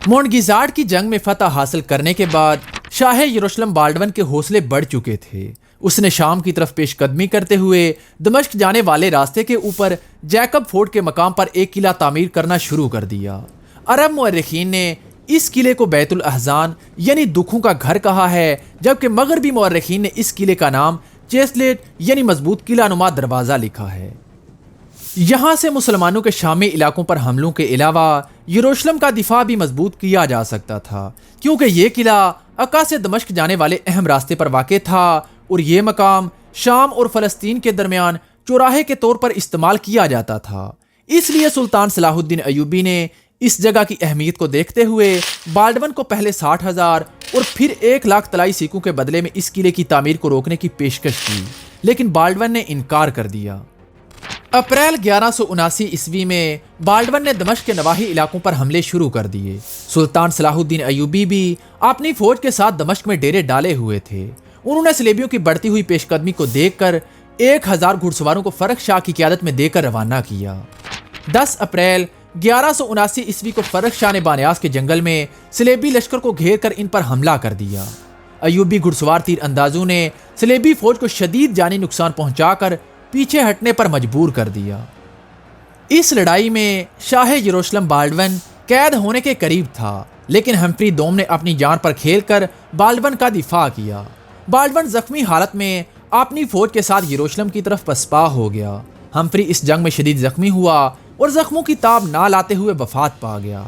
مونٹگیزارڈ کی جنگ میں فتح حاصل کرنے کے بعد شاہ یروشلم بالڈون کے حوصلے بڑھ چکے تھے۔ اس نے شام کی طرف پیش قدمی کرتے ہوئے دمشق جانے والے راستے کے اوپر جیکب فورٹ کے مقام پر ایک قلعہ تعمیر کرنا شروع کر دیا۔ عرب مورخین نے اس قلعے کو بیت الاحزان یعنی دکھوں کا گھر کہا ہے، جبکہ مغربی مورخین نے اس قلعے کا نام چیسلیٹ یعنی مضبوط قلعہ نما دروازہ لکھا ہے۔ یہاں سے مسلمانوں کے شامی علاقوں پر حملوں کے علاوہ یروشلم کا دفاع بھی مضبوط کیا جا سکتا تھا، کیونکہ یہ قلعہ عکا سے دمشق جانے والے اہم راستے پر واقع تھا اور یہ مقام شام اور فلسطین کے درمیان چوراہے کے طور پر استعمال کیا جاتا تھا۔ اس لیے سلطان صلاح الدین ایوبی نے اس جگہ کی اہمیت کو دیکھتے ہوئے بالڈون کو پہلے 60,000 اور پھر 1,00,000 طلائی سکوں کے بدلے میں اس قلعے کی تعمیر کو روکنے کی پیشکش کی، لیکن بالڈون نے انکار کر دیا۔ اپریل 1179 عیسوی میں بالڈون نے دمشق کے نواحی علاقوں پر حملے شروع کر دیے۔ سلطان صلاح الدین ایوبی بھی اپنی فوج کے ساتھ دمشق میں ڈیرے ڈالے ہوئے تھے۔ انہوں نے صلیبیوں کی بڑھتی ہوئی پیش قدمی کو دیکھ کر 1,000 گھڑ سواروں کو فرخ شاہ کی قیادت میں دے کر روانہ کیا۔ 10 اپریل 1179 عیسوی کو فرخ شاہ نے بانیاس کے جنگل میں صلیبی لشکر کو گھیر کر ان پر حملہ کر دیا۔ ایوبی گھڑ سوار تیر اندازوں نے صلیبی فوج کو شدید جانی نقصان پہنچا کر پیچھے ہٹنے پر مجبور کر دیا۔ اس لڑائی میں شاہ یروشلم بالڈون قید ہونے کے قریب تھا، لیکن ہمفری دوم نے اپنی جان پر کھیل کر بالڈون کا دفاع کیا۔ بالڈون زخمی حالت میں اپنی فوج کے ساتھ یروشلم کی طرف پسپا ہو گیا۔ ہمفری اس جنگ میں شدید زخمی ہوا اور زخموں کی تاب نہ لاتے ہوئے وفات پا گیا۔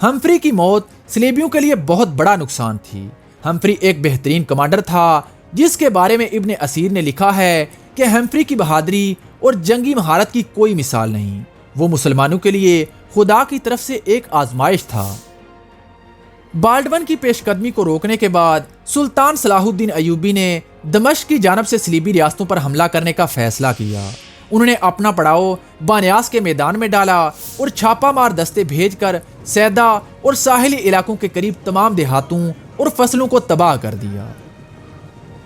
ہمفری کی موت صلیبیوں کے لیے بہت بڑا نقصان تھی۔ ہمفری ایک بہترین کمانڈر تھا، جس کے بارے میں ابن اسیر نے لکھا ہے کہ ہمفری کی بہادری اور جنگی مہارت کی کوئی مثال نہیں۔ وہ مسلمانوں کے لیے خدا کی طرف سے ایک آزمائش تھا۔ بالڈون کی پیش قدمی کو روکنے کے بعد سلطان صلاح الدین ایوبی نے دمشق کی جانب سے صلیبی ریاستوں پر حملہ کرنے کا فیصلہ کیا۔ انہوں نے اپنا پڑاؤ بانیاس کے میدان میں ڈالا اور چھاپا مار دستے بھیج کر سیدا اور ساحلی علاقوں کے قریب تمام دیہاتوں اور فصلوں کو تباہ کر دیا۔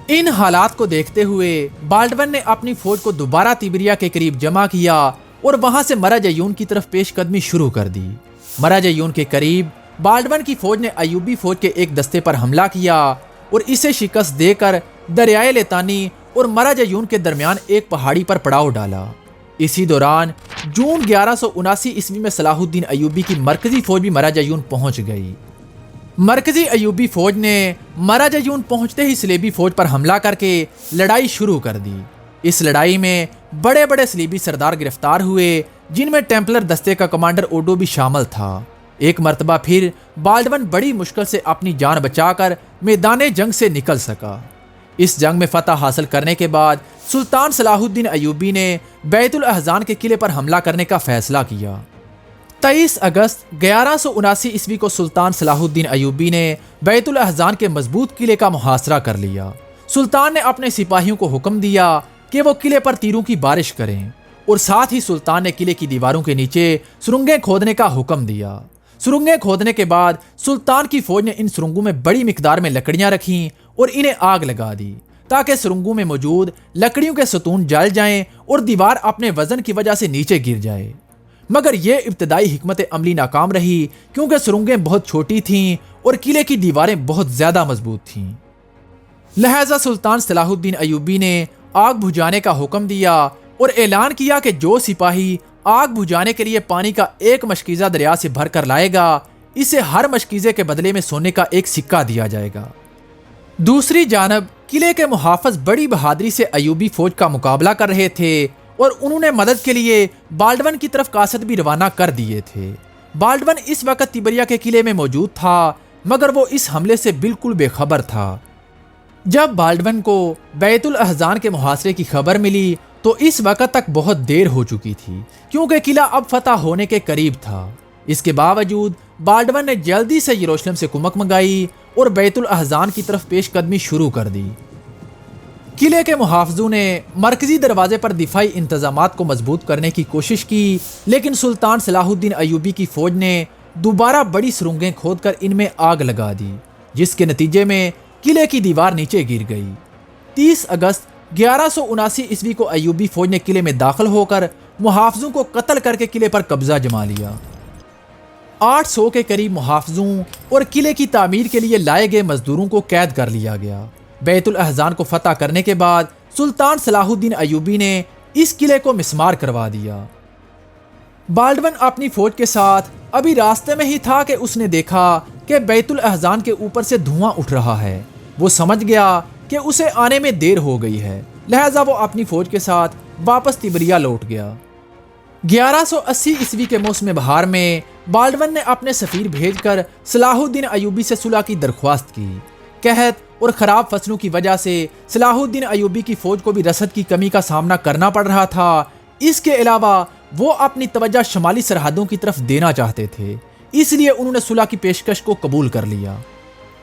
ان حالات کو دیکھتے ہوئے بالڈون نے اپنی فوج کو دوبارہ تیبریا کے قریب جمع کیا اور وہاں سے مرج عیون کی طرف پیش قدمی شروع کر دی۔ مرج عیون کے قریب بالڈون کی فوج نے ایوبی فوج کے ایک دستے پر حملہ کیا اور اسے شکست دے کر دریائے لیتانی اور مرج عیون کے درمیان ایک پہاڑی پر پڑاؤ ڈالا۔ اسی دوران جون 1179 عیسوی میں صلاح الدین ایوبی کی مرکزی فوج بھی مرج عیون پہنچ گئی۔ مرکزی ایوبی فوج نے مرج عیون پہنچتے ہی صلیبی فوج پر حملہ کر کے لڑائی شروع کر دی۔ اس لڑائی میں بڑے بڑے صلیبی سردار گرفتار ہوئے، جن میں ٹیمپلر دستے کا کمانڈر اوڈو بھی شامل تھا۔ ایک مرتبہ پھر بالڈون بڑی مشکل سے اپنی جان بچا کر میدان جنگ سے نکل سکا۔ اس جنگ میں فتح حاصل کرنے کے بعد سلطان صلاح الدین ایوبی نے بیت الاحزان کے قلعے پر حملہ کرنے کا فیصلہ کیا۔ 23 اگست 1179 عیسوی کو سلطان صلاح الدین ایوبی نے بیت الاحزان کے مضبوط قلعے کا محاصرہ کر لیا۔ سلطان نے اپنے سپاہیوں کو حکم دیا کہ وہ قلعے پر تیروں کی بارش کریں اور ساتھ ہی سلطان نے قلعے کی دیواروں کے نیچے سرنگیں کھودنے کا حکم دیا۔ سرنگیں کھودنے کے بعد سلطان کی فوج نے ان سرنگوں میں بڑی مقدار میں لکڑیاں رکھیں اور انہیں آگ لگا دی تاکہ سرنگوں میں موجود لکڑیوں کے ستون جل جائیں اور دیوار اپنے وزن کی وجہ سے نیچے گر جائے۔ مگر یہ ابتدائی حکمت عملی ناکام رہی، کیونکہ سرنگیں بہت چھوٹی تھیں اور قلعے کی دیواریں بہت زیادہ مضبوط تھیں۔ لہذا سلطان صلاح الدین ایوبی نے آگ بجھانے کا حکم دیا اور اعلان کیا کہ جو سپاہی آگ بجھانے کے لیے پانی کا ایک مشکیزہ دریا سے بھر کر لائے گا، اسے ہر مشکیزے کے بدلے میں سونے کا ایک سکہ دیا جائے گا۔ دوسری جانب قلعے کے محافظ بڑی بہادری سے ایوبی فوج کا مقابلہ کر رہے تھے اور انہوں نے مدد کے لیے بالڈون کی طرف قاصد بھی روانہ کر دیے تھے۔ بالڈون اس وقت تیبریا کے قلعے میں موجود تھا، مگر وہ اس حملے سے بالکل بے خبر تھا۔ جب بالڈون کو بیت الاحزان کے محاصرے کی خبر ملی تو اس وقت تک بہت دیر ہو چکی تھی، کیونکہ قلعہ اب فتح ہونے کے قریب تھا۔ اس کے باوجود بالڈون نے جلدی سے یروشلم سے کمک منگائی اور بیت الاحزان کی طرف پیش قدمی شروع کر دی۔ قلعے کے محافظوں نے مرکزی دروازے پر دفاعی انتظامات کو مضبوط کرنے کی کوشش کی، لیکن سلطان صلاح الدین ایوبی کی فوج نے دوبارہ بڑی سرنگیں کھود کر ان میں آگ لگا دی، جس کے نتیجے میں قلعے کی دیوار نیچے گر گئی۔ 30 اگست 1179 عیسوی کو ایوبی فوج نے قلعے میں داخل ہو کر محافظوں کو قتل کر کے قلعے پر قبضہ جما لیا۔ 800 کے قریب محافظوں اور قلعے کی تعمیر کے لیے لائے گئے مزدوروں کو قید کر لیا گیا۔ بیت الاحزان کو فتح کرنے کے بعد سلطان صلاح الدین ایوبی نے اس قلعے کو مسمار کروا دیا۔ بالڈون اپنی فوج کے ساتھ ابھی راستے میں ہی تھا کہ اس نے دیکھا کہ بیت الاحزان کے اوپر سے دھواں اٹھ رہا ہے۔ وہ سمجھ گیا کہ اسے آنے میں دیر ہو گئی ہے، لہذا وہ اپنی فوج کے ساتھ واپس تبریہ لوٹ گیا۔ 1180 عیسوی کے موسم بہار میں بالڈون نے اپنے سفیر بھیج کر صلاح الدین ایوبی سے صلح کی درخواست کی۔ قحط اور خراب فصلوں کی وجہ سے صلاح الدین ایوبی کی فوج کو بھی رسد کی کمی کا سامنا کرنا پڑ رہا تھا۔ اس کے علاوہ وہ اپنی توجہ شمالی سرحدوں کی طرف دینا چاہتے تھے، اس لیے انہوں نے صلح کی پیشکش کو قبول کر لیا۔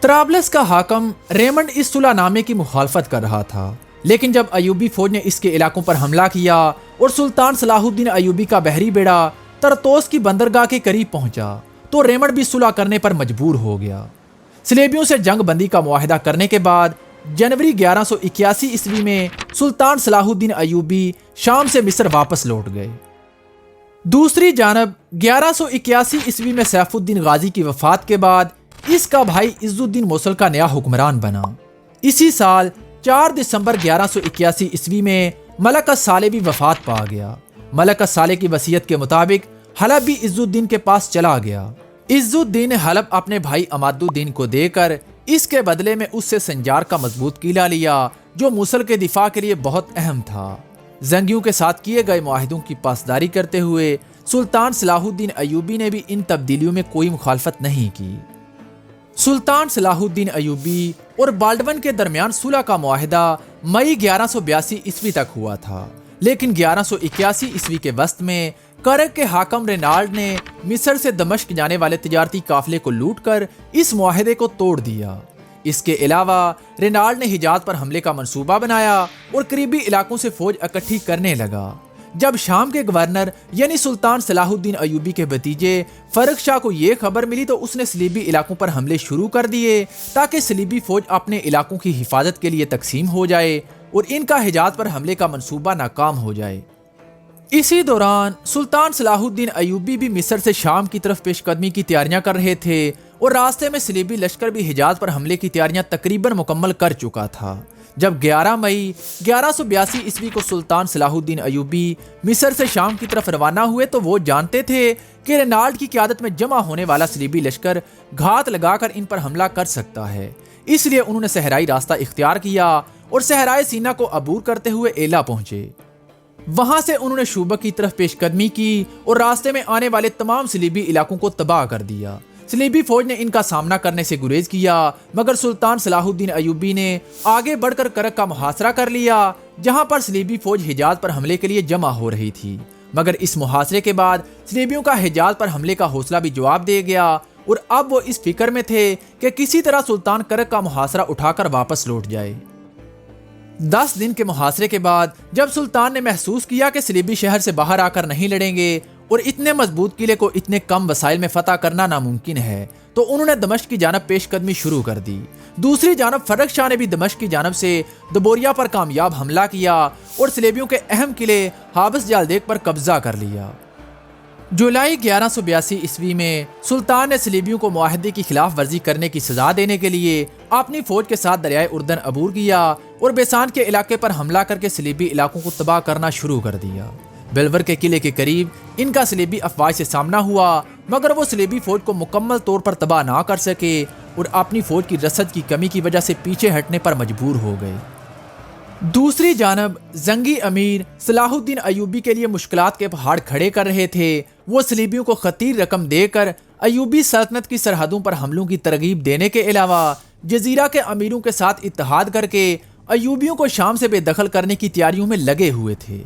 طرابلس کا حاکم ریمنڈ اس صلح نامے کی مخالفت کر رہا تھا، لیکن جب ایوبی فوج نے اس کے علاقوں پر حملہ کیا اور سلطان صلاح الدین ایوبی کا بحری بیڑا طرطوس کی بندرگاہ کے قریب پہنچا تو ریمنڈ بھی صلح کرنے پر مجبور ہو گیا۔ صلیبیوں سے جنگ بندی کا معاہدہ کرنے کے بعد جنوری 1181 عیسوی میں سلطان صلاح الدین ایوبی شام سے مصر واپس لوٹ گئے۔ دوسری جانب 1181 عیسوی میں سیف الدین غازی کی وفات کے بعد اس کا بھائی عز الدین موصل کا نیا حکمران بنا۔ اسی سال 4 دسمبر 1181 عیسوی میں ملک الصالح بھی وفات پا گیا۔ ملک الصالح کی وصیت کے مطابق حلب بھی عز الدین کے پاس چلا گیا۔ عز الدین نے حلب اپنے بھائی عماد الدین کو دے کر اس کے بدلے میں اس سے سنجار کا مضبوط قلعہ لیا جو موصل کے دفاع کے لیے بہت اہم تھا۔ زنگیوں کے ساتھ کیے گئے معاہدوں کی پاسداری کرتے ہوئے سلطان صلاح الدین ایوبی نے بھی ان تبدیلیوں میں کوئی مخالفت نہیں کی۔ سلطان صلاح الدین ایوبی اور بالڈون کے درمیان صلح کا معاہدہ مئی 1182 عیسوی تک ہوا تھا، لیکن 1181 عیسوی کے وسط میں کرک کے حاکم رینالڈ نے مصر سے دمشق جانے والے تجارتی قافلے کو لوٹ کر اس معاہدے کو توڑ دیا۔ اس کے علاوہ رینالڈ نے حجاز پر حملے کا منصوبہ بنایا اور قریبی علاقوں سے فوج اکٹھی کرنے لگا۔ جب شام کے گورنر یعنی سلطان صلاح الدین ایوبی کے بھتیجے فرخ شاہ کو یہ خبر ملی تو اس نے صلیبی علاقوں پر حملے شروع کر دیے تاکہ صلیبی فوج اپنے علاقوں کی حفاظت کے لیے تقسیم ہو جائے اور ان کا حجاز پر حملے کا منصوبہ ناکام ہو جائے۔ اسی دوران سلطان صلاح الدین ایوبی بھی مصر سے شام کی طرف پیش قدمی کی تیاریاں کر رہے تھے اور راستے میں صلیبی لشکر بھی حجاز پر حملے کی تیاریاں تقریباً مکمل کر چکا تھا۔ جب 11 مئی 1182 عیسوی کو سلطان صلاح الدین ایوبی مصر سے شام کی طرف روانہ ہوئے تو وہ جانتے تھے کہ رینالڈ کی قیادت میں جمع ہونے والا صلیبی لشکر گھات لگا کر ان پر حملہ کر سکتا ہے، اس لیے انہوں نے صحرائی راستہ اختیار کیا اور صحرائے سینا کو عبور کرتے ہوئے ایلا پہنچے۔ وہاں سے انہوں نے شوبہ کی طرف پیش قدمی کی اور راستے میں آنے والے تمام صلیبی علاقوں کو تباہ کر دیا۔ صلیبی فوج نے ان کا سامنا کرنے سے گریز کیا، مگر سلطان صلاح الدین ایوبی نے آگے بڑھ کر کرک کا محاصرہ کر لیا جہاں پر صلیبی فوج حجاز پر حملے کے لیے جمع ہو رہی تھی۔ مگر اس محاصرے کے بعد صلیبیوں کا حجاز پر حملے کا حوصلہ بھی جواب دے گیا اور اب وہ اس فکر میں تھے کہ کسی طرح سلطان کرک کا محاصرہ اٹھا کر واپس لوٹ جائے۔ 10 دن کے محاصرے کے بعد جب سلطان نے محسوس کیا کہ صلیبی شہر سے باہر آ کر نہیں لڑیں گے اور اتنے مضبوط قلعے کو اتنے کم وسائل میں فتح کرنا ناممکن ہے تو انہوں نے دمشق کی جانب پیش قدمی شروع کر دی۔ دوسری جانب فرخ شاہ نے بھی دمشق کی جانب سے دبوریا پر کامیاب حملہ کیا اور صلیبیوں کے اہم قلعے حابس جالدیک پر قبضہ کر لیا۔ جولائی 1182 عیسوی میں سلطان نے صلیبیوں کو معاہدے کی خلاف ورزی کرنے کی سزا دینے کے لیے اپنی فوج کے ساتھ دریائے اردن عبور کیا اور بیسان کے علاقے پر حملہ کر کے صلیبی علاقوں کو تباہ کرنا شروع کر دیا۔ بلور کے قلعے کے قریب ان کا صلیبی افواج سے سامنا ہوا مگر وہ صلیبی فوج کو مکمل طور پر تباہ نہ کر سکے اور اپنی فوج کی رسد کی کمی کی وجہ سے پیچھے ہٹنے پر مجبور ہو گئے۔ دوسری جانب زنگی امیر صلاح الدین ایوبی کے لیے مشکلات کے پہاڑ کھڑے کر رہے تھے۔ وہ صلیبیوں کو خطیر رقم دے کر ایوبی سلطنت کی سرحدوں پر حملوں کی ترغیب دینے کے علاوہ جزیرہ کے امیروں کے ساتھ اتحاد کر کے ایوبیوں کو شام سے بے دخل کرنے کی تیاریوں میں لگے ہوئے تھے۔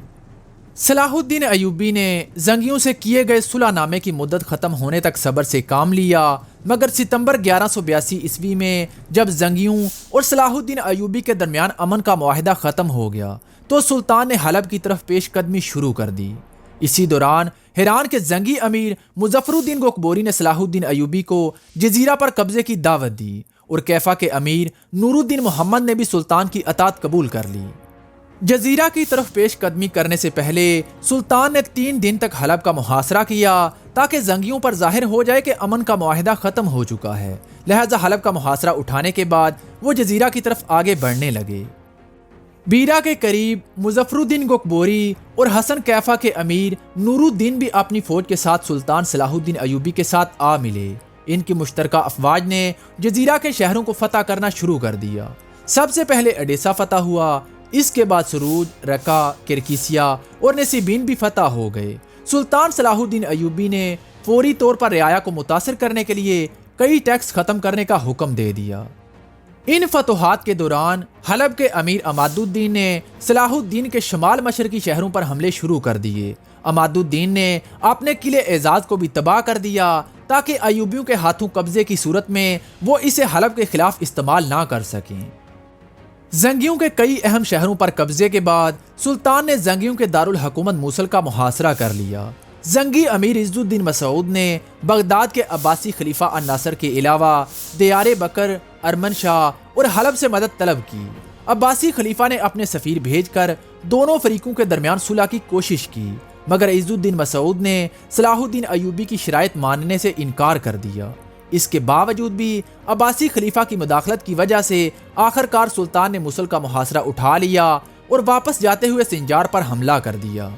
صلاح الدین ایوبی نے زنگیوں سے کیے گئے صلح نامے کی مدت ختم ہونے تک صبر سے کام لیا، مگر ستمبر 1182 عیسوی میں جب زنگیوں اور صلاح الدین ایوبی کے درمیان امن کا معاہدہ ختم ہو گیا تو سلطان نے حلب کی طرف پیش قدمی شروع کر دی۔ اسی دوران ہیران کے زنگی امیر مظفر الدین گوکبوری نے صلاح الدین ایوبی کو جزیرہ پر قبضے کی دعوت دی اور کیفا کے امیر نور الدین محمد نے بھی سلطان کی اطاعت قبول کر لی۔ جزیرہ کی طرف پیش قدمی کرنے سے پہلے سلطان نے 3 دن تک حلب کا محاصرہ کیا تاکہ زنگیوں پر ظاہر ہو جائے کہ امن کا معاہدہ ختم ہو چکا ہے، لہذا حلب کا محاصرہ اٹھانے کے بعد وہ جزیرہ کی طرف آگے بڑھنے لگے۔ بیرا کے قریب مظفر الدین گکبوری اور حسن کیفا کے امیر نور الدین بھی اپنی فوج کے ساتھ سلطان صلاح الدین ایوبی کے ساتھ آ ملے۔ ان کی مشترکہ افواج نے جزیرہ کے شہروں کو فتح کرنا شروع کر دیا۔ سب سے پہلے اڈیسا فتح ہوا، اس کے بعد سروج، رقہ، کرکیسیا اور نسیبین بھی فتح ہو گئے۔ سلطان صلاح الدین ایوبی نے فوری طور پر رعایا کو متاثر کرنے کے لیے کئی ٹیکس ختم کرنے کا حکم دے دیا۔ ان فتوحات کے دوران حلب کے امیر عماد الدین نے صلاح الدین کے شمال مشرقی شہروں پر حملے شروع کر دیے۔ عماد الدین نے اپنے قلعے اعزاز کو بھی تباہ کر دیا تاکہ ایوبیوں کے ہاتھوں قبضے کی صورت میں وہ اسے حلب کے خلاف استعمال نہ کر سکیں۔ زنگیوں کے کئی اہم شہروں پر قبضے کے بعد سلطان نے زنگیوں کے دارالحکومت موصل کا محاصرہ کر لیا۔ زنگی امیر عز الدین مسعود نے بغداد کے عباسی خلیفہ الناصر کے علاوہ دیار بکر، ارمن شاہ اور حلب سے مدد طلب کی۔ عباسی خلیفہ نے اپنے سفیر بھیج کر دونوں فریقوں کے درمیان صلح کی کوشش کی، مگر عز الدین مسعود نے صلاح الدین ایوبی کی شرائط ماننے سے انکار کر دیا۔ اس کے باوجود بھی عباسی خلیفہ کی مداخلت کی وجہ سے آخرکار سلطان نے موصل کا محاصرہ اٹھا لیا اور واپس جاتے ہوئے سنجار پر حملہ کر دیا۔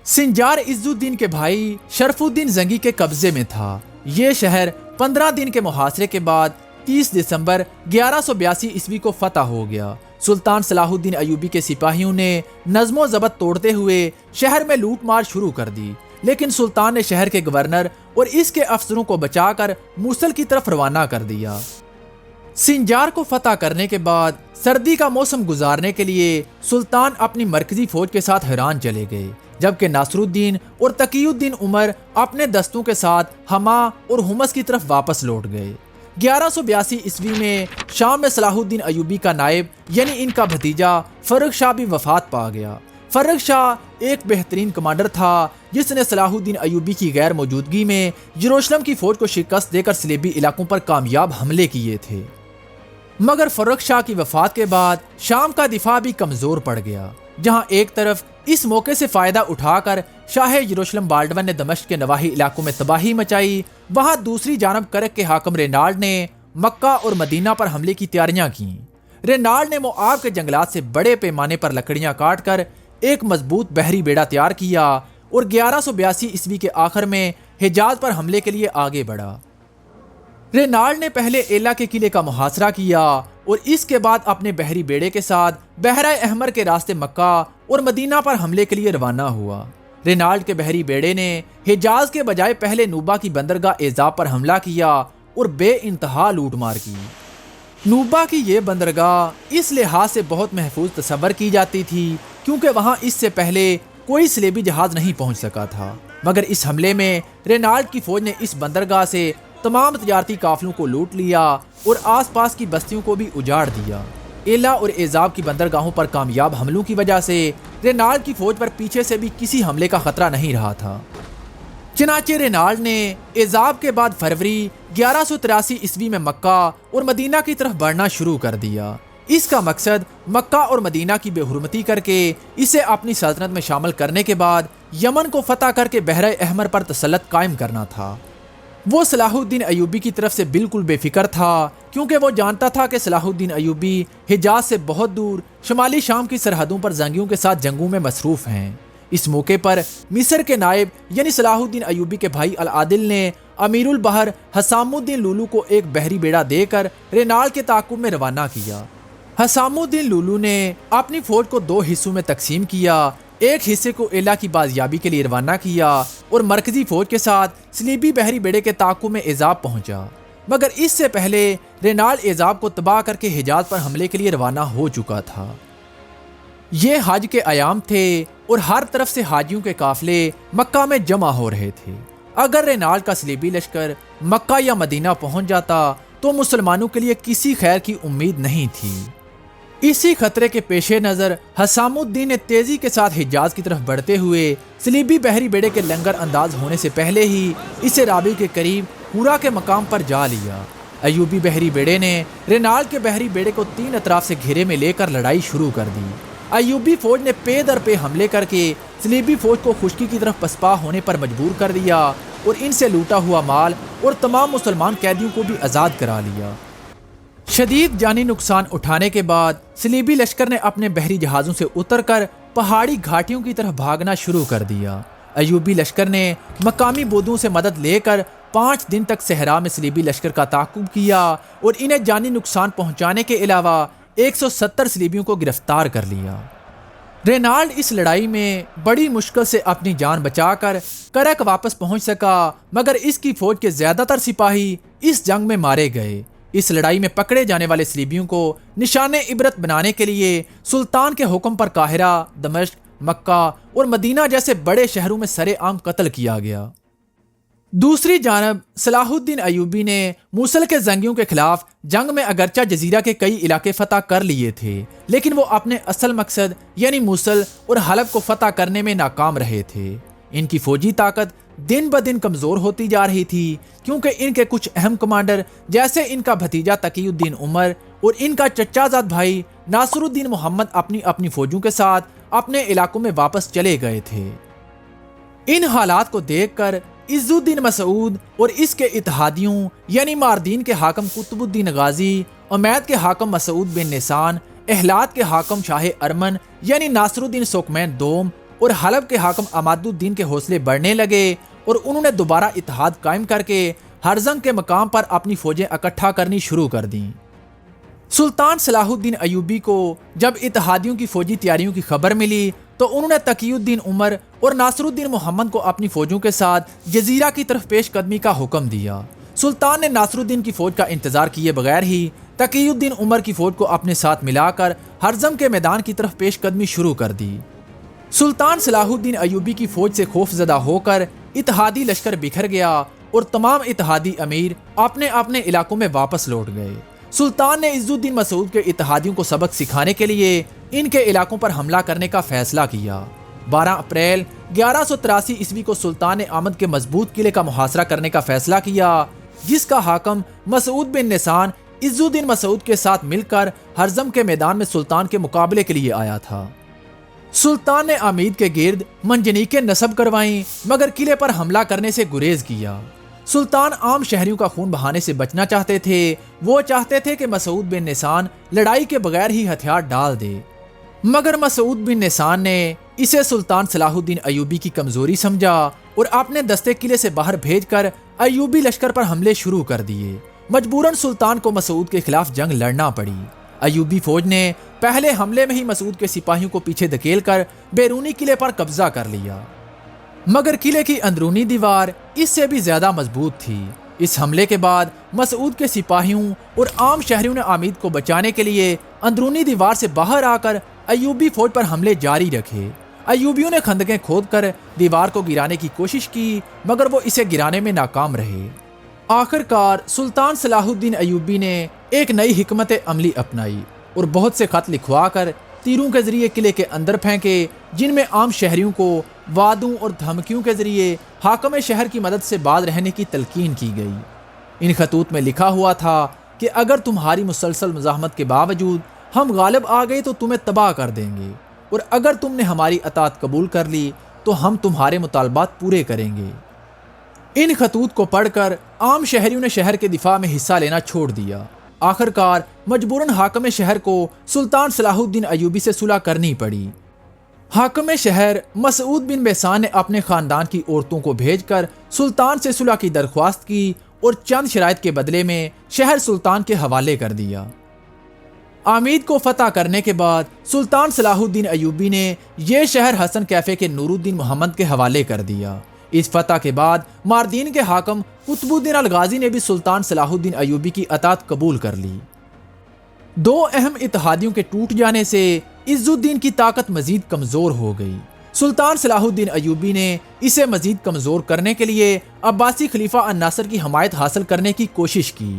سنجار عز الدین کے بھائی شرف الدین زنگی کے قبضے میں تھا۔ یہ شہر 15 دن کے محاصرے کے بعد 30 دسمبر 1182 عیسوی کو فتح ہو گیا۔ سلطان صلاح الدین ایوبی کے سپاہیوں نے نظم و ضبط توڑتے ہوئے شہر میں لوٹ مار شروع کر دی، لیکن سلطان نے شہر کے گورنر اور اس کے افسروں کو بچا کر موصل کی طرف روانہ کر دیا۔ سنجار کو فتح کرنے کے بعد سردی کا موسم گزارنے کے لیے سلطان اپنی مرکزی فوج کے ساتھ حیران چلے گئے، جبکہ ناصر الدین اور تقی الدین عمر اپنے دستوں کے ساتھ ہما اور حمص کی طرف واپس لوٹ گئے۔ 1182 عیسوی میں شام میں صلاح الدین ایوبی کا نائب یعنی ان کا بھتیجا فرخ شاہ بھی وفات پا گیا۔ فرخ شاہ ایک بہترین کمانڈر تھا جس نے صلاح الدین ایوبی کی غیر موجودگی میں یروشلم کی فوج کو شکست دے کر صلیبی علاقوں پر کامیاب حملے کیے تھے، مگر فرخ شاہ کی وفات کے بعد شام کا دفاع بھی کمزور پڑ گیا، جہاں ایک طرف اس موقع سے فائدہ اٹھا کر شاہ یروشلم بالڈون نے دمشق کے نواحی علاقوں میں تباہی مچائی، وہاں دوسری جانب کرک کے حاکم رینالڈ نے مکہ اور مدینہ پر حملے کی تیاریاں کیں۔ رینالڈ نے موآب کے جنگلات سے بڑے پیمانے پر لکڑیاں کاٹ کر ایک مضبوط بحری بیڑا تیار کیا اور 1182 عیسوی کے آخر میں حجاز پر حملے کے لیے آگے بڑھا۔ رینالڈ نے پہلے ایلا کے قلعے کا محاصرہ کیا اور اس کے بعد اپنے بحری بیڑے کے ساتھ بحیرہ احمر کے راستے مکہ اور مدینہ پر حملے کے لیے روانہ ہوا۔ رینالڈ کے بحری بیڑے نے حجاز کے بجائے پہلے نوبہ کی بندرگاہ ایزاب پر حملہ کیا اور بے انتہا لوٹ مار کی۔ نوبہ کی یہ بندرگاہ اس لحاظ سے بہت محفوظ تصور کی جاتی تھی کیونکہ وہاں اس سے پہلے کوئی صلیبی جہاز نہیں پہنچ سکا تھا، مگر اس حملے میں رینالڈ کی فوج نے اس بندرگاہ سے تمام تجارتی قافلوں کو لوٹ لیا اور آس پاس کی بستیوں کو بھی اجاڑ دیا۔ ایلا اور ایزاب کی بندرگاہوں پر کامیاب حملوں کی وجہ سے رینالڈ کی فوج پر پیچھے سے بھی کسی حملے کا خطرہ نہیں رہا تھا۔ چنانچہ رینالڈ نے ایزاب کے بعد فروری 1183 عیسوی میں مکہ اور مدینہ کی طرف بڑھنا شروع کر دیا۔ اس کا مقصد مکہ اور مدینہ کی بے حرمتی کر کے اسے اپنی سلطنت میں شامل کرنے کے بعد یمن کو فتح کر کے بحیرہ احمر پر تسلط قائم کرنا تھا۔ وہ صلاح الدین ایوبی کی طرف سے بالکل بے فکر تھا کیونکہ وہ جانتا تھا کہ صلاح الدین ایوبی حجاز سے بہت دور شمالی شام کی سرحدوں پر زنگیوں کے ساتھ جنگوں میں مصروف ہیں۔ اس موقع پر مصر کے نائب یعنی صلاح الدین ایوبی کے بھائی العادل نے امیر البحر حسام الدین لولو کو ایک بحری بیڑا دے کر رینالڈ کے تعاقب میں روانہ کیا۔ حسام الدین لولو نے اپنی فوج کو 2 حصوں میں تقسیم کیا، ایک حصے کو ایلا کی بازیابی کے لیے روانہ کیا اور مرکزی فوج کے ساتھ صلیبی بحری بیڑے کے تعاقب میں ایزاب پہنچا، مگر اس سے پہلے رینالڈ ایزاب کو تباہ کر کے حجاز پر حملے کے لیے روانہ ہو چکا تھا۔ یہ حج کے ایام تھے اور ہر طرف سے حاجیوں کے قافلے مکہ میں جمع ہو رہے تھے۔ اگر رینالڈ کا صلیبی لشکر مکہ یا مدینہ پہنچ جاتا تو مسلمانوں کے لیے کسی خیر کی امید نہیں تھی۔ اسی خطرے کے پیش نظر حسام الدین نے تیزی کے ساتھ حجاز کی طرف بڑھتے ہوئے صلیبی بحری بیڑے کے لنگر انداز ہونے سے پہلے ہی اسے رابی کے قریب ہورا کے مقام پر جا لیا۔ ایوبی بحری بیڑے نے رینالڈ کے بحری بیڑے کو 3 اطراف سے گھیرے میں لے کر لڑائی شروع کر دی۔ ایوبی فوج نے پے در پے حملے کر کے صلیبی فوج کو خشکی کی طرف پسپا ہونے پر مجبور کر دیا اور ان سے لوٹا ہوا مال اور تمام مسلمان قیدیوں کو بھی آزاد کرا لیا۔ شدید جانی نقصان اٹھانے کے بعد صلیبی لشکر نے اپنے بحری جہازوں سے اتر کر پہاڑی گھاٹیوں کی طرف بھاگنا شروع کر دیا۔ ایوبی لشکر نے مقامی بودوں سے مدد لے کر 5 دن تک صحرا میں صلیبی لشکر کا تعاقب کیا اور انہیں جانی نقصان پہنچانے کے علاوہ 170 صلیبیوں کو گرفتار کر لیا۔ رینالڈ اس لڑائی میں بڑی مشکل سے اپنی جان بچا کر کرک واپس پہنچ سکا، مگر اس کی فوج کے زیادہ تر سپاہی اس جنگ میں مارے گئے۔ اس لڑائی میں پکڑے جانے والے صلیبیوں کو نشان عبرت بنانے کے لیے سلطان کے حکم پر قاہرہ، دمشق، مکہ اور مدینہ جیسے بڑے شہروں میں سرے عام قتل کیا گیا۔ دوسری جانب صلاح الدین ایوبی نے موصل کے زنگیوں کے خلاف جنگ میں اگرچہ جزیرہ کے کئی علاقے فتح کر لیے تھے، لیکن وہ اپنے اصل مقصد یعنی موصل اور حلب کو فتح کرنے میں ناکام رہے تھے۔ ان کی فوجی طاقت دن بدن کمزور ہوتی جا رہی تھی، کیونکہ ان کے کچھ اہم کمانڈر جیسے ان کا بھتیجا تقی الدین عمر اور ان کا چچا زاد بھائی ناصر الدین محمد اپنی اپنی فوجوں کے ساتھ اپنے علاقوں میں واپس چلے گئے تھے۔ ان حالات کو دیکھ کر عز الدین مسعود اور اس کے اتحادیوں یعنی ماردین کے حاکم قطب الدین غازی، امید کے حاکم مسعود بن نسان، احلات کے حاکم شاہ ارمن یعنی ناصر الدین سوکمین دوم اور حلب کے حاکم عماد الدین کے حوصلے بڑھنے لگے اور انہوں نے دوبارہ اتحاد قائم کر کے ہرزنگ کے مقام پر اپنی فوجیں اکٹھا کرنی شروع کر دیں۔ سلطان صلاح الدین ایوبی کو جب اتحادیوں کی فوجی تیاریوں کی خبر ملی تو انہوں نے تقی الدین عمر اور ناصر الدین محمد کو اپنی فوجوں کے ساتھ جزیرہ کی طرف پیش قدمی کا حکم دیا۔ سلطان نے ناصر الدین کی فوج کا انتظار کیے بغیر ہی تقی الدین عمر کی فوج کو اپنے ساتھ ملا کر ہرزم کے میدان کی طرف پیش قدمی شروع کر دی۔ سلطان صلاح الدین ایوبی کی فوج سے خوف زدہ ہو کر اتحادی لشکر بکھر گیا اور تمام اتحادی امیر اپنے اپنے علاقوں میں واپس لوٹ گئے۔ سلطان نے عز الدین مسعود کے اتحادیوں کو سبق سکھانے کے لیے ان کے علاقوں پر حملہ کرنے کا فیصلہ کیا۔ 12 اپریل 1183 عیسوی کو سلطان نے آمد کے مضبوط قلعے کا محاصرہ کرنے کا فیصلہ کیا، جس کا حاکم مسعود بن نسان عز الدین مسعود کے ساتھ مل کر ہرزم کے میدان میں سلطان کے مقابلے کے لیے آیا تھا۔ سلطان نے آمید کے گرد منجنیقیں نصب کروائیں، مگر قلعے پر حملہ کرنے سے گریز کیا۔ سلطان عام شہریوں کا خون بہانے سے بچنا چاہتے تھے۔ وہ چاہتے تھے کہ مسعود بن نسان لڑائی کے بغیر ہی ہتھیار ڈال دے، مگر مسعود بن نسان نے اسے سلطان صلاح الدین ایوبی کی کمزوری سمجھا اور اپنے دستے قلعے سے باہر بھیج کر ایوبی لشکر پر حملے شروع کر دیے۔ مجبوراً سلطان کو مسعود کے خلاف جنگ لڑنا پڑی۔ ایوبی فوج نے پہلے حملے میں ہی مسعود کے سپاہیوں کو پیچھے دھکیل کر بیرونی قلعے پر قبضہ کر لیا، مگر قلعے کی اندرونی دیوار اس سے بھی زیادہ مضبوط تھی۔ اس حملے کے بعد مسعود کے سپاہیوں اور عام شہریوں نے آمید کو بچانے کے لیے اندرونی دیوار سے باہر آ کر ایوبی فوج پر حملے جاری رکھے۔ ایوبیوں نے خندقیں کھود کر دیوار کو گرانے کی کوشش کی، مگر وہ اسے گرانے میں ناکام رہے۔ آخر کار سلطان صلاح الدین ایوبی نے ایک نئی حکمت عملی اپنائی اور بہت سے خط لکھوا کر تیروں کے ذریعے قلعے کے اندر پھینکے، جن میں عام شہریوں کو وعدوں اور دھمکیوں کے ذریعے حاکم شہر کی مدد سے باز رہنے کی تلقین کی گئی۔ ان خطوط میں لکھا ہوا تھا کہ اگر تمہاری مسلسل مزاحمت کے باوجود ہم غالب آ گئے تو تمہیں تباہ کر دیں گے، اور اگر تم نے ہماری اطاعت قبول کر لی تو ہم تمہارے مطالبات پورے کریں گے۔ ان خطوط کو پڑھ کر عام شہریوں نے شہر کے دفاع میں حصہ لینا چھوڑ دیا۔ آخر کار مجبوراً حاکم شہر کو سلطان صلاح الدین ایوبی سے صلح کرنی پڑی۔ حاکم شہر مسعود بن بہسان نے اپنے خاندان کی عورتوں کو بھیج کر سلطان سے صلح کی درخواست کی اور چند شرائط کے بدلے میں شہر سلطان کے حوالے کر دیا۔ آمید کو فتح کرنے کے بعد سلطان صلاح الدین ایوبی نے یہ شہر حسن کیفے کے نور الدین محمد کے حوالے کر دیا۔ اس فتح کے بعد ماردین کے حاکم قطب الدین الغازی نے بھی سلطان صلاح الدین ایوبی کی اطاعت قبول کر لی۔ دو اہم اتحادیوں کے ٹوٹ جانے سے عز الدین کی طاقت مزید کمزور ہو گئی۔ سلطان صلاح الدین ایوبی نے اسے مزید کمزور کرنے کے لیے عباسی خلیفہ الناصر کی حمایت حاصل کرنے کی کوشش کی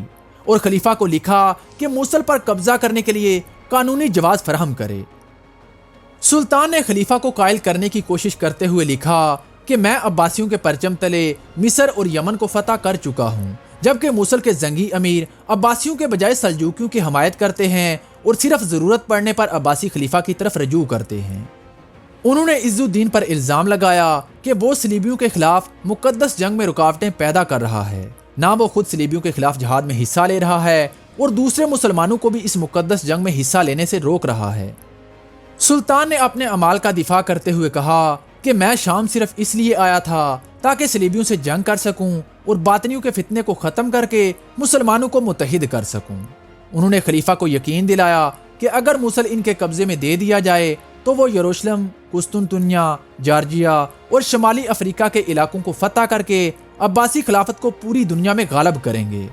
اور خلیفہ کو لکھا کہ موصل پر قبضہ کرنے کے لیے قانونی جواز فراہم کرے۔ سلطان نے خلیفہ کو قائل کرنے کی کوشش کرتے ہوئے لکھا کہ میں عباسیوں کے پرچم تلے مصر اور یمن کو فتح کر چکا ہوں، جبکہ موصل کے زنگی امیر عباسیوں کے بجائے سلجوکیوں کی حمایت کرتے ہیں اور صرف ضرورت پڑنے پر عباسی خلیفہ کی طرف رجوع کرتے ہیں۔ انہوں نے عز الدین پر الزام لگایا کہ وہ صلیبیوں کے خلاف مقدس جنگ میں رکاوٹیں پیدا کر رہا ہے، نہ وہ خود صلیبیوں کے خلاف جہاد میں حصہ لے رہا ہے اور دوسرے مسلمانوں کو بھی اس مقدس جنگ میں حصہ لینے سے روک رہا ہے۔ سلطان نے اپنے اعمال کا دفاع کرتے ہوئے کہا کہ میں شام صرف اس لیے آیا تھا تاکہ صلیبیوں سے جنگ کر سکوں اور باطنیوں کے فتنے کو ختم کر کے مسلمانوں کو متحد کر سکوں۔ انہوں نے خلیفہ کو یقین دلایا کہ اگر موصل ان کے قبضے میں دے دیا جائے تو وہ یروشلم، قسطنطنیہ، جارجیا اور شمالی افریقہ کے علاقوں کو فتح کر کے عباسی خلافت کو پوری دنیا میں غالب کریں گے۔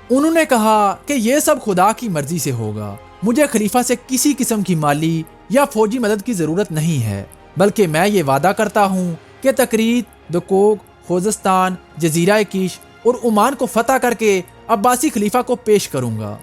انہوں نے کہا کہ یہ سب خدا کی مرضی سے ہوگا، مجھے خلیفہ سے کسی قسم کی مالی یا فوجی مدد کی ضرورت نہیں ہے، بلکہ میں یہ وعدہ کرتا ہوں کہ تکریت، دکوک، خوزستان، جزیرہ کیش اور عمان کو فتح کر کے عباسی خلیفہ کو پیش کروں گا۔